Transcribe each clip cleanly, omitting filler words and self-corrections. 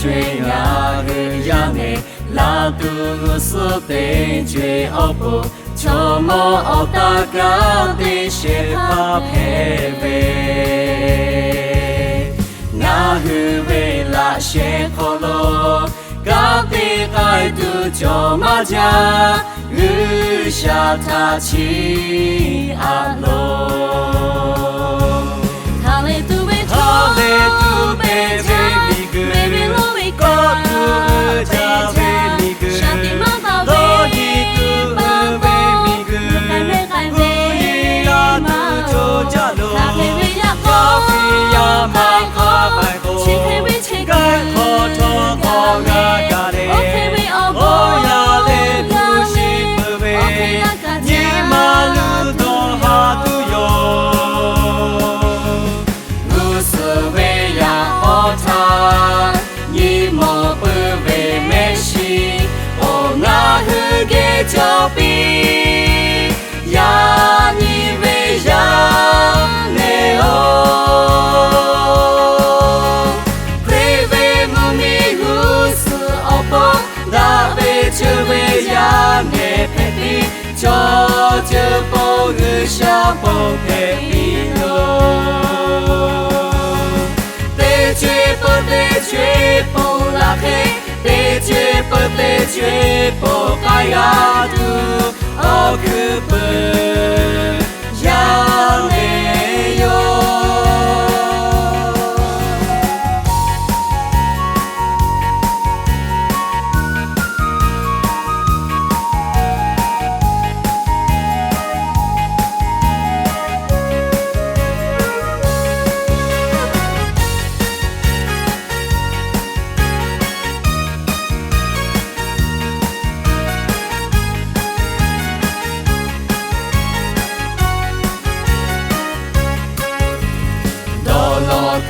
chuyện nhà người gia nghề là tu số tên chuyện ốc bộ cho mô ốc ta cả đi sẽ pháp hệ về ngã hư về là sẽ khó lô cả đi ai tu cho mà cha ngư xa ta chi à lô Hale tu be về baby lo we có tu cha về mi gư shanti ma ta về ba về mi gư kai về ma cho cha lo ta về ya có ya ma kha bai ko chi ke we chi kai kho tho ko nga ga de okay we all go ya le tu shi pe ni ma lu do ha tu yo lu su ve ya o tha ni mo pe ve me shi o nga hu ge cho pi ya ni ve ya ne o chưa về nhà nghe phép đi cho chưa bao người xa bao phép đi lô tê chế bao là khế tê chế bao cái á tu ở cứ bờ nhà nghe yo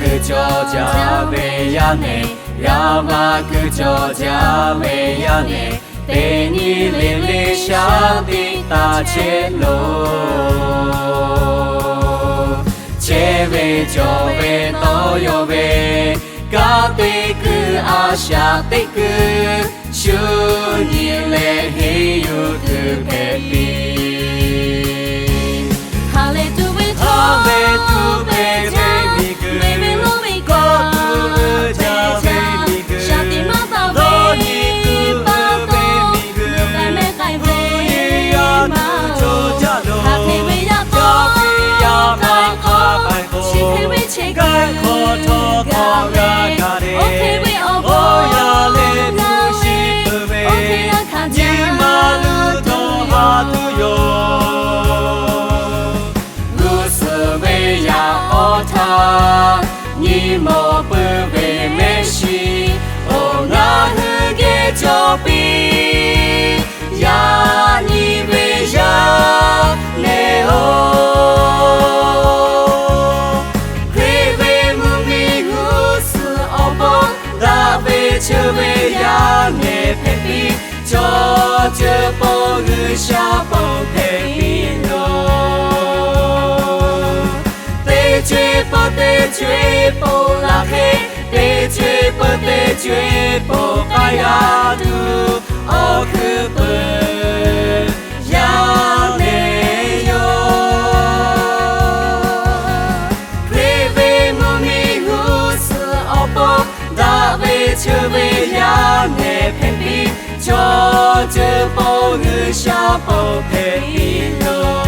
cứ cho cha về ya nè ya ma cứ cho cha về ya nè tên ni lê sa đi ta chế lô chế về cho về to yo về cả tê cứ a sa tê cứ chu ni lê hi yu cứ phê pi Hale tu be baby lo we có shanti ma ta về ba kai về ma cho cha lo ta về ya có kai chi ke we chi kai kho tho ko ga ga de okay we all go ya le tu shi pe ni ma lu do ha tu yo lu se ve ya o tha ni mo pe ve me shi o nga hu ge cho pi ya ni ve ya ne o chưa về ya nghe phép đi cho chưa bao người xa bao phép đi lô tê chế bao là khế tê chế bao cái á tu ở cứ bờ ya nghe yo khế về mù mi hu sư ở bao đã về chưa về ya nghe phép đi cho chưa bao người xa bao phép đi lô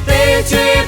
tê chế